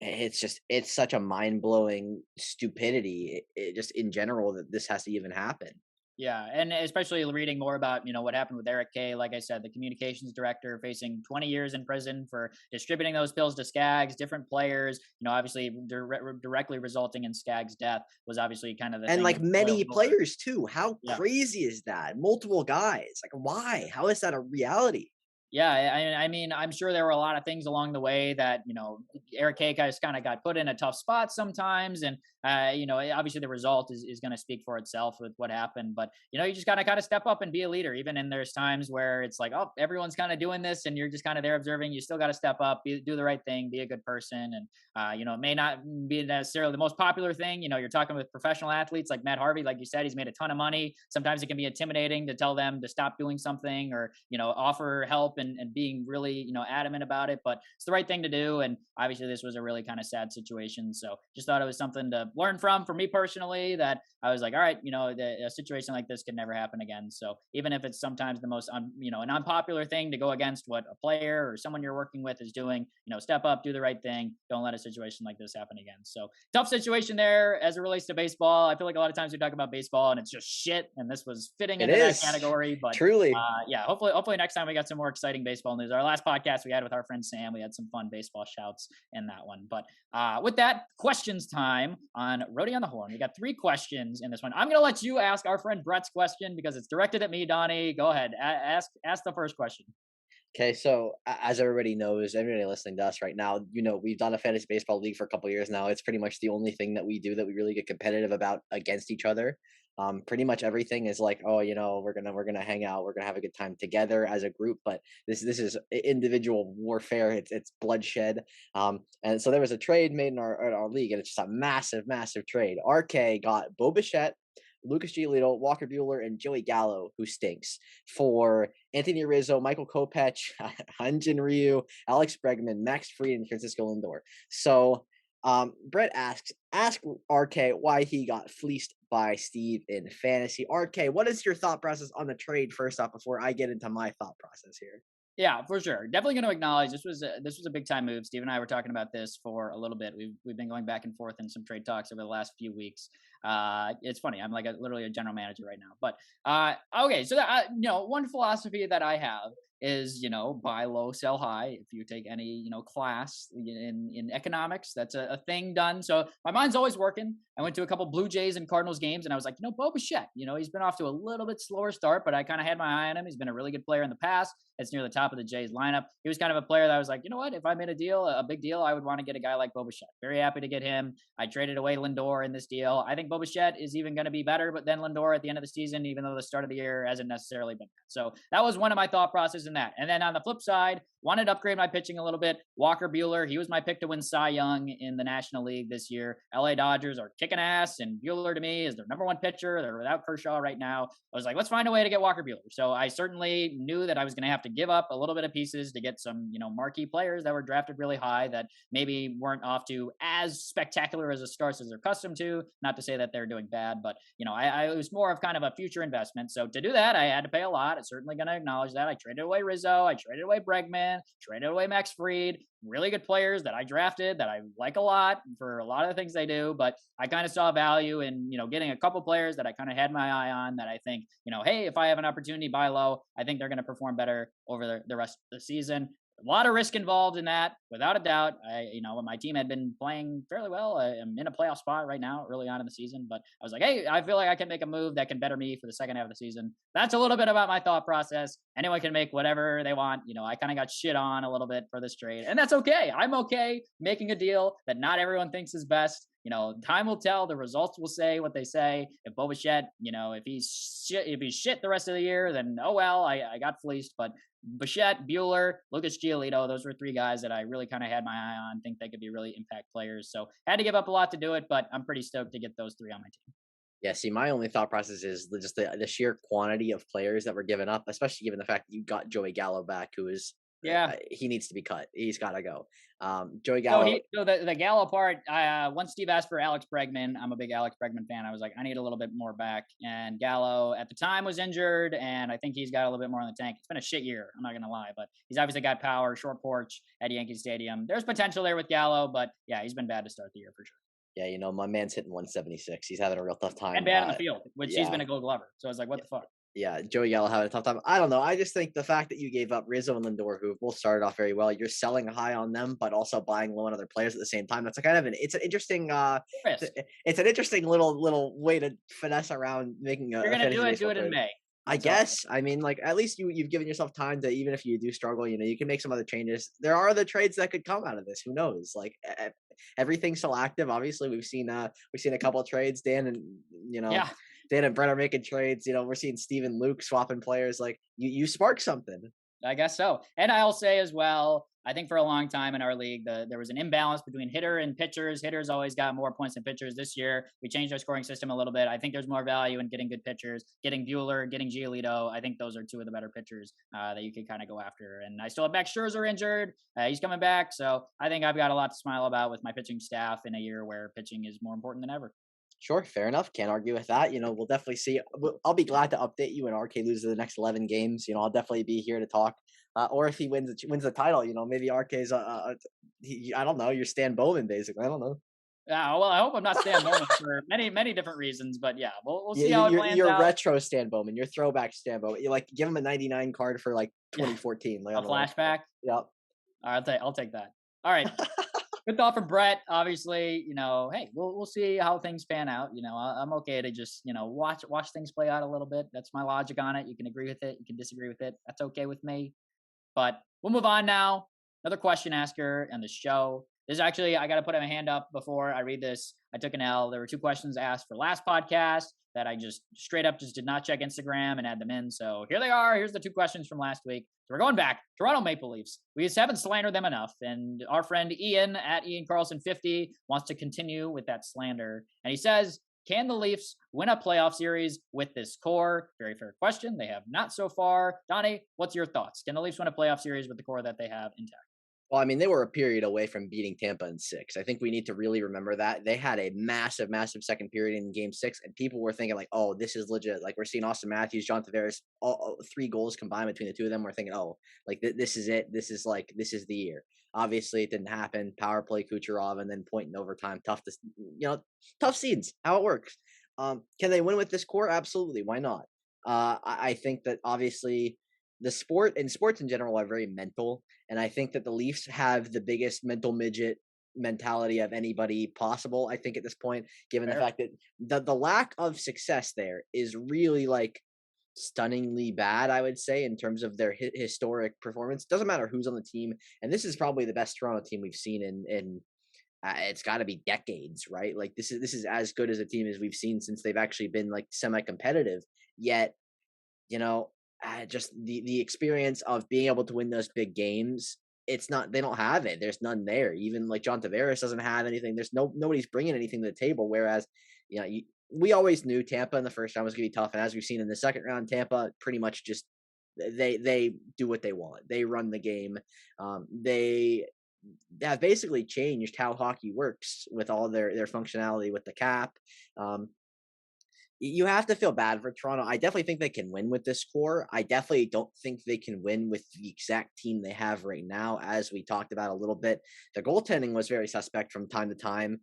it's such a mind blowing stupidity, just in general, that this has to even happen. Yeah, and especially reading more about what happened with Eric Kay. Like I said, the communications director facing 20 years in prison for distributing those pills to Skaggs, different players. Obviously directly resulting in Skaggs' death was obviously kind of the And thing like that boiled many over. players too. How Yeah. crazy is that? Multiple guys. Like, why? How is that a reality? Yeah, I mean, I'm sure there were a lot of things along the way that Eric Kay just kind of got put in a tough spot sometimes, and obviously the result is going to speak for itself with what happened. But you just gotta kind of step up and be a leader, even in there's times where it's like, oh, everyone's kind of doing this, and you're just kind of there observing. You still got to step up, do the right thing, be a good person, and it may not be necessarily the most popular thing. You're talking with professional athletes like Matt Harvey, like you said, he's made a ton of money. Sometimes it can be intimidating to tell them to stop doing something or offer help and being really adamant about it, but it's the right thing to do. And obviously this was a really kind of sad situation, so just thought it was something to learn from for me personally, that I was like, all right, a situation like this could never happen again. So even if it's sometimes the most an unpopular thing to go against what a player or someone you're working with is doing, step up, do the right thing, don't let a situation like this happen again. So tough situation there as it relates to baseball. I feel like a lot of times we talk about baseball and it's just shit, and this was fitting It into that is category. But truly. yeah, hopefully next time we got some more exciting baseball news. Our last podcast we had with our friend Sam, we had some fun baseball shouts in that one. But with that, questions time on Roadie on the Horn. We got 3 questions in this one. I'm going to let you ask our friend Brett's question because it's directed at me, Donnie. Go ahead, ask the first question. Okay, so as everybody knows, everybody listening to us right now, we've done a fantasy baseball league for a couple years now. It's pretty much the only thing that we do that we really get competitive about against each other. Pretty much everything is like, oh, we're gonna hang out, we're gonna have a good time together as a group. But this is individual warfare. It's bloodshed. And so there was a trade made in our league, and it's just a massive, massive trade. RK got Bo Bichette, Lucas Giolito, Walker Bueller, and Joey Gallo, who stinks, for Anthony Rizzo, Michael Kopech, Hyunjin Ryu, Alex Bregman, Max Fried, and Francisco Lindor. So Brett ask RK why he got fleeced by Steve in fantasy. RK, what is your thought process on the trade first off before I get into my thought process here? Yeah, for sure. Definitely going to acknowledge this was a big time move. Steve and I were talking about this for a little bit. We've been going back and forth in some trade talks over the last few weeks. It's funny. I'm like literally a general manager right now. But okay, so that, one philosophy that I have is buy low, sell high. If you take any class in economics, that's a thing done. So my mind's always working. I went to a couple Blue Jays and Cardinals games, and I was like, Bo Bichette, he's been off to a little bit slower start, but I kind of had my eye on him. He's been a really good player in the past. It's near the top of the Jays lineup. He was kind of a player that I was like, you know what? If I made a deal, a big deal, I would want to get a guy like Bo Bichette. Very happy to get him. I traded away Lindor in this deal. I think Bo Bichette is even going to be better, but then Lindor at the end of the season, even though the start of the year hasn't necessarily been. So that was one of my thought processes in that. And then on the flip side, wanted to upgrade my pitching a little bit. Walker Buehler, he was my pick to win Cy Young in the National League this year. LA Dodgers are kicking ass, and Buehler to me is their number one pitcher. They're without Kershaw right now. I was like, let's find a way to get Walker Buehler. So I certainly knew that I was going to have to give up a little bit of pieces to get some, marquee players that were drafted really high that maybe weren't off to as spectacular as the starts as they're accustomed to. Not to say that they're doing bad, but I it was more of kind of a future investment. So to do that, I had to pay a lot. I'm certainly going to acknowledge that. I traded away Rizzo. I traded away Bregman. Traded away Max Fried. Really good players that I drafted that I like a lot for a lot of the things they do, but I kind of saw value in, getting a couple players that I kind of had my eye on that I think, hey, if I have an opportunity, buy low, I think they're going to perform better over the rest of the season. A lot of risk involved in that, without a doubt. When my team had been playing fairly well, I'm in a playoff spot right now, early on in the season. But I was like, hey, I feel like I can make a move that can better me for the second half of the season. That's a little bit about my thought process. Anyone can make whatever they want. I kind of got shit on a little bit for this trade, and that's okay. I'm okay making a deal that not everyone thinks is best. Time will tell. The results will say what they say. If Bo Bichette, if he's shit the rest of the year, then oh well, I got fleeced. But Bichette, Buehler, Lucas Giolito, those were three guys that I really kind of had my eye on, think they could be really impact players. So had to give up a lot to do it, but I'm pretty stoked to get those three on my team. Yeah, see, my only thought process is just the sheer quantity of players that were given up, especially given the fact that you got Joey Gallo back, who is he needs to be cut. He's got to go. Joey Gallo. So the Gallo part, once Steve asked for Alex Bregman, I'm a big Alex Bregman fan. I was like, I need a little bit more back. And Gallo at the time was injured, and I think he's got a little bit more in the tank. It's been a shit year. I'm not going to lie, but he's obviously got power, short porch at Yankee Stadium. There's potential there with Gallo, but yeah, he's been bad to start the year for sure. Yeah, my man's hitting 176. He's having a real tough time. And bad on the field, which he's been a Gold Glover. So I was like, what the fuck? Yeah, Joey Gallo having a tough time. I don't know. I just think the fact that you gave up Rizzo and Lindor, who both started off very well, you're selling high on them, but also buying low on other players at the same time. That's a kind of it's an interesting it's an interesting little way to finesse around making a. You're gonna do it in May. I guess. I mean, like, at least you've given yourself time to, even if you do struggle, you can make some other changes. There are other trades that could come out of this. Who knows? Like, everything's still active. Obviously, we've seen a couple of trades. Dan and Brett are making trades. We're seeing Steve and Luke swapping players. Like, you spark something. I guess so. And I'll say as well, I think for a long time in our league, there was an imbalance between hitter and pitchers. Hitters always got more points than pitchers. This year, we changed our scoring system a little bit. I think there's more value in getting good pitchers, getting Buehler, getting Giolito. I think those are two of the better pitchers that you can kind of go after. And I still have Max Scherzer injured. He's coming back. So I think I've got a lot to smile about with my pitching staff in a year where pitching is more important than ever. Sure, fair enough. Can't argue with that. We'll definitely see. I'll be glad to update you when RK loses the next 11 games. I'll definitely be here to talk. Or if he wins the title, maybe RK's I don't know. You're Stan Bowman, basically. I don't know. Yeah, well, I hope I'm not Stan Bowman for many different reasons, but yeah, we'll see how it plans you're out. retro Stan Bowman. You're throwback Stan Bowman. You give him a 99 card for 2014. A flashback. Yep. All right, I'll take that. All right. Good thought from Brett. Obviously, hey, we'll see how things pan out. I'm okay to just watch things play out a little bit. That's my logic on it. You can agree with it, you can disagree with it. That's okay with me. But we'll move on now. Another question asker on the show. This is actually, I got to put my hand up before I read this. I took an L. There were 2 questions asked for last podcast that I just straight up just did not check Instagram and add them in. So here they are. Here's the 2 questions from last week. So we're going back. Toronto Maple Leafs. We just haven't slandered them enough. And our friend Ian at Ian Carlson50 wants to continue with that slander. And he says, can the Leafs win a playoff series with this core? Very fair question. They have not so far. Donnie, what's your thoughts? Can the Leafs win a playoff series with the core that they have intact? Well, I mean, they were a period away from beating Tampa in 6. I think we need to really remember that. They had a massive, massive second period in game 6, and people were thinking like, "Oh, this is legit." Like we're seeing Austin Matthews, John Tavares, all 3 goals combined between the two of them. We're thinking, "Oh, like this is it. This is the year." Obviously, it didn't happen. Power play Kucherov, and then point in overtime. Tough scenes. How it works. Can they win with this core? Absolutely. Why not? I think that obviously the sports in general are very mental, and I think that the Leafs have the biggest mental midget mentality of anybody possible. I think at this point, given the Fair. fact that the lack of success there is really like stunningly bad, I would say, in terms of their historic performance. Doesn't matter who's on the team, and this is probably the best Toronto team we've seen in it's got to be decades, right? Like this is as good as a team as we've seen since they've actually been like semi-competitive. Yet you know, just the experience of being able to win those big games, it's not they don't have it. There's none there. Even like John Tavares doesn't have anything. There's nobody's bringing anything to the table. Whereas, we always knew Tampa in the first round was going to be tough, and as we've seen in the second round, Tampa pretty much just they do what they want. They run the game. They have basically changed how hockey works with all their functionality with the cap. Um, you have to feel bad for Toronto. I definitely think they can win with this core. I definitely don't think they can win with the exact team they have right now, as we talked about a little bit. The goaltending was very suspect from time to time,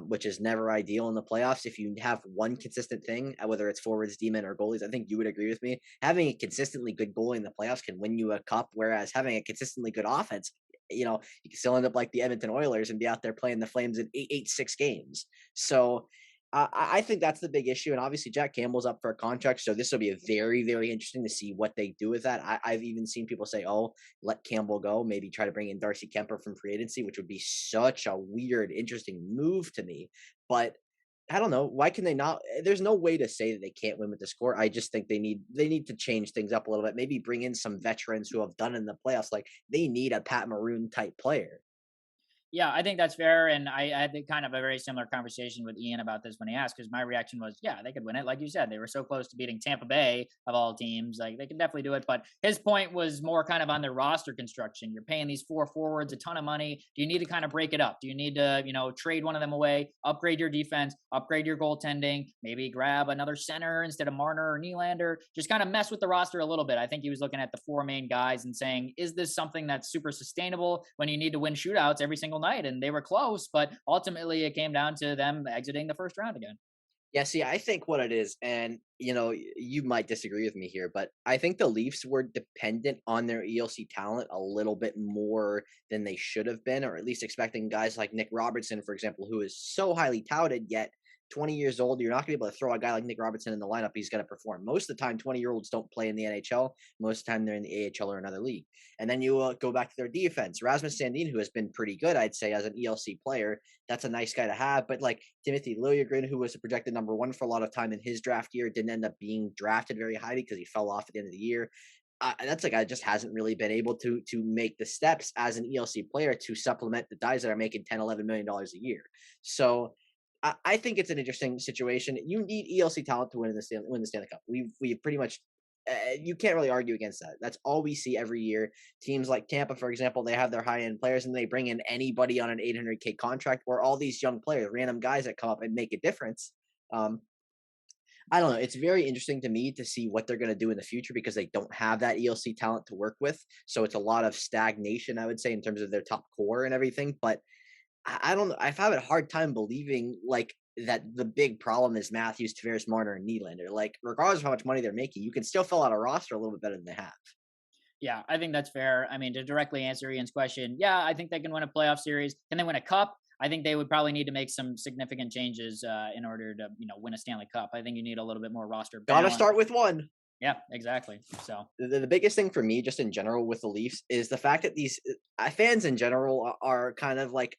which is never ideal in the playoffs. If you have one consistent thing, whether it's forwards, D-men, or goalies, I think you would agree with me. Having a consistently good goalie in the playoffs can win you a cup, whereas having a consistently good offense, you can still end up like the Edmonton Oilers and be out there playing the Flames in 8-6 games. So I think that's the big issue, and obviously Jack Campbell's up for a contract, so this will be a very, very interesting to see what they do with that. I've even seen people say, "Oh, let Campbell go, maybe try to bring in Darcy Kemper from free agency," which would be such a weird, interesting move to me. But I don't know why can they not? There's no way to say that they can't win with the score. I just think they need to change things up a little bit. Maybe bring in some veterans who have done it in the playoffs. Like they need a Pat Maroon type player. Yeah, I think that's fair. And I had kind of a very similar conversation with Ian about this when he asked, because my reaction was, yeah, they could win it. Like you said, they were so close to beating Tampa Bay of all teams. Like they could definitely do it. But his point was more kind of on their roster construction. You're paying these 4 forwards a ton of money. Do you need to kind of break it up? Do you need to, trade one of them away, upgrade your defense, upgrade your goaltending, maybe grab another center instead of Marner or Nylander? Just kind of mess with the roster a little bit. I think he was looking at the 4 main guys and saying, is this something that's super sustainable when you need to win shootouts every single night? And they were close, but ultimately it came down to them exiting the first round again. Yeah, see, I think what it is, and you might disagree with me here, but I think the Leafs were dependent on their ELC talent a little bit more than they should have been, or at least expecting guys like Nick Robertson, for example, who is so highly touted, yet 20 years old. You're not going to be able to throw a guy like Nick Robertson in the lineup. He's going to perform. Most of the time, 20-year-olds don't play in the NHL. Most of the time, they're in the AHL or another league. And then you go back to their defense. Rasmus Sandin, who has been pretty good, I'd say, as an ELC player, that's a nice guy to have. But like Timothy Liljegren, who was a projected number 1 for a lot of time in his draft year, didn't end up being drafted very highly because he fell off at the end of the year. That's a guy that just hasn't really been able to make the steps as an ELC player to supplement the guys that are making $10-11 million a year. So I think it's an interesting situation. You need ELC talent to win the Stanley Cup. We've pretty much you can't really argue against that. That's all we see every year. Teams like Tampa, for example, they have their high end players and they bring in anybody on an 800K contract, or all these young players, random guys that come up and make a difference. Um, I don't know. It's very interesting to me to see what they're going to do in the future because they don't have that ELC talent to work with. So it's a lot of stagnation, I would say, in terms of their top core and everything. But I don't know. I have a hard time believing like that the big problem is Matthews, Tavares, Marner, and Nylander. Like, regardless of how much money they're making, you can still fill out a roster a little bit better than they have. Yeah, I think that's fair. I mean, to directly answer Ian's question, yeah, I think they can win a playoff series. Can they win a cup? I think they would probably need to make some significant changes in order to, win a Stanley Cup. I think you need a little bit more roster Got to balance. start with one. Yeah, exactly. So The biggest thing for me, just in general, with the Leafs is the fact that these fans in general are kind of like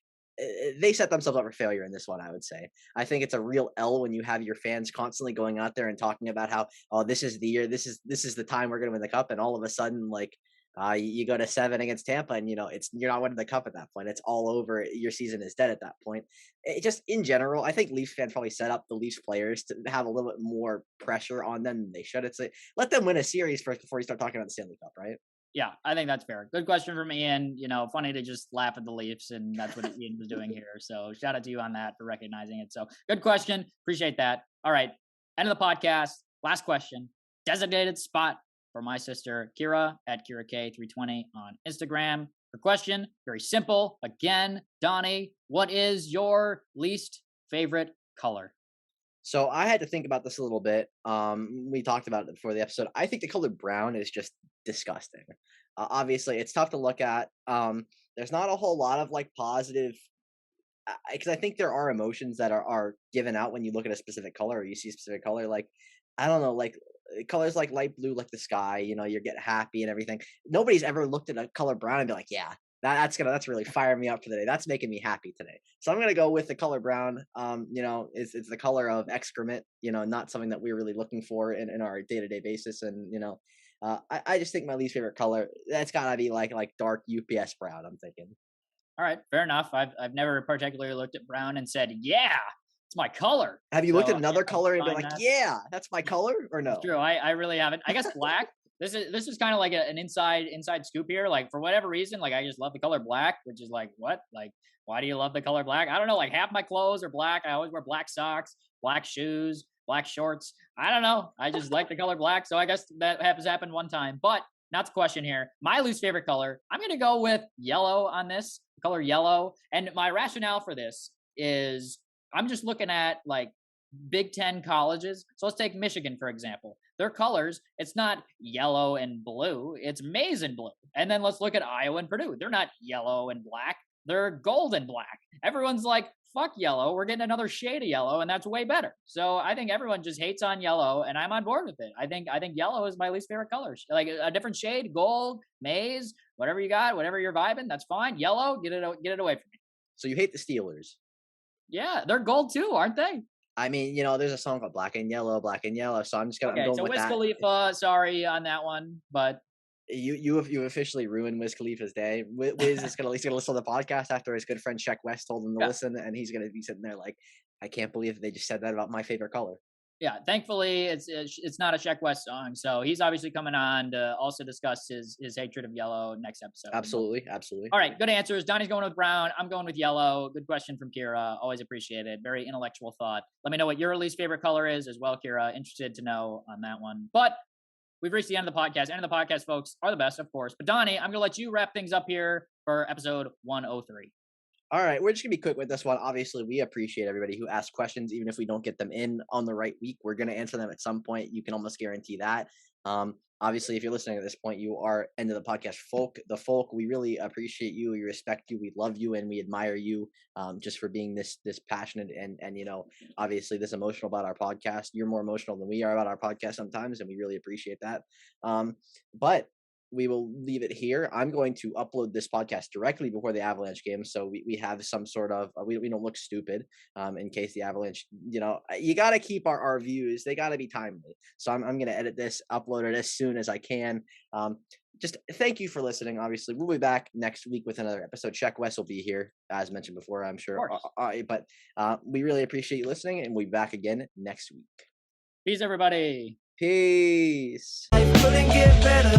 they set themselves up for failure in this one. I would say. I think it's a real L when you have your fans constantly going out there and talking about how, oh, this is the year, this is the time we're going to win the cup, and all of a sudden, like, you go to 7 against Tampa, and you're not winning the cup at that point. It's all over. Your season is dead at that point. It just in general, I think Leafs fans probably set up the Leafs players to have a little bit more pressure on them than they should. It's like let them win a series first before you start talking about the Stanley Cup, right? Yeah, I think that's fair. Good question from Ian. Funny to just laugh at the Leafs, and that's what Ian was doing here. So shout out to you on that for recognizing it. So good question. Appreciate that. All right. End of the podcast. Last question. Designated spot for my sister Kira at KiraK320 on Instagram. Her question, very simple. Again, Donnie, what is your least favorite color? So I had to think about this a little bit. We talked about it before the episode. I think the color brown is just disgusting. Obviously, it's tough to look at. There's not a whole lot of like positive, because I think there are emotions that are given out when you look at a specific color or you see a specific color. Like, I don't know, like colors like light blue, like the sky. You get happy and everything. Nobody's ever looked at a color brown and be like, yeah, that's really firing me up for the day. That's making me happy today. So I'm gonna go with the color brown. It's the color of excrement. Not something that we're really looking for in our day-to-day basis. And I just think my least favorite color, that's gotta be like dark UPS brown. I'm thinking. All right, fair enough. I've never particularly looked at brown and said, yeah, it's my color. Have you looked at another color and been like, yeah, that's my color, or no? It's true. I really haven't. I guess black. This is kind of like an inside scoop here. Like, for whatever reason, like, I just love the color black, which is like, what? Like, why do you love the color black? I don't know. Like, half my clothes are black. I always wear black socks, black shoes, black shorts. I don't know. I just like the color black. So I guess that has happened one time. But not the question here. My least favorite color, I'm going to go with yellow on this, color yellow. And my rationale for this is I'm just looking at like Big Ten colleges. So let's take Michigan, for example. Their colors, it's not yellow and blue, it's maize and blue. And then let's look at Iowa and Purdue. They're not yellow and black, they're gold and black. Everyone's like, fuck yellow, we're getting another shade of yellow, and that's way better. So I think everyone just hates on yellow, and I'm on board with it. I think yellow is my least favorite color. Like a different shade, gold, maize, whatever you got, whatever you're vibing, that's fine. Yellow, get it away from me. So you hate the Steelers? Yeah, they're gold too, aren't they? I mean, there's a song called Black and Yellow, so I'm just gonna I'm going with Wiz Khalifa, sorry on that one, but you officially ruined Wiz Khalifa's day. Wiz is gonna listen to the podcast after his good friend Sheck West told him to listen, and he's gonna be sitting there like, I can't believe they just said that about my favorite color. Yeah, thankfully it's not a Sheck West song, so he's obviously coming on to also discuss his hatred of yellow next episode. Absolutely. All right, good answers. Donnie's going with brown. I'm going with yellow. Good question from Kira. Always appreciate it. Very intellectual thought. Let me know what your least favorite color is as well, Kira. Interested to know on that one. But we've reached the end of the podcast. End of the podcast, folks, are the best, of course. But Donnie, I'm going to let you wrap things up here for episode 103. All right, we're just going to be quick with this one. Obviously, we appreciate everybody who asks questions. Even if we don't get them in on the right week, we're going to answer them at some point. You can almost guarantee that. Obviously, if you're listening at this point, you are end of the podcast folk. We really appreciate you. We respect you. We love you, and we admire you just for being this passionate and obviously this emotional about our podcast. You're more emotional than we are about our podcast sometimes, and we really appreciate that. But we will leave it here. I'm going to upload this podcast directly before the Avalanche game, so we have some sort of we don't look stupid in case the Avalanche. You got to keep our views; they got to be timely. So I'm going to edit this, upload it as soon as I can. Just thank you for listening. Obviously, we'll be back next week with another episode. Sheck West will be here, as mentioned before, I'm sure. But we really appreciate you listening, and we'll be back again next week. Peace, everybody. Peace. Life couldn't get better.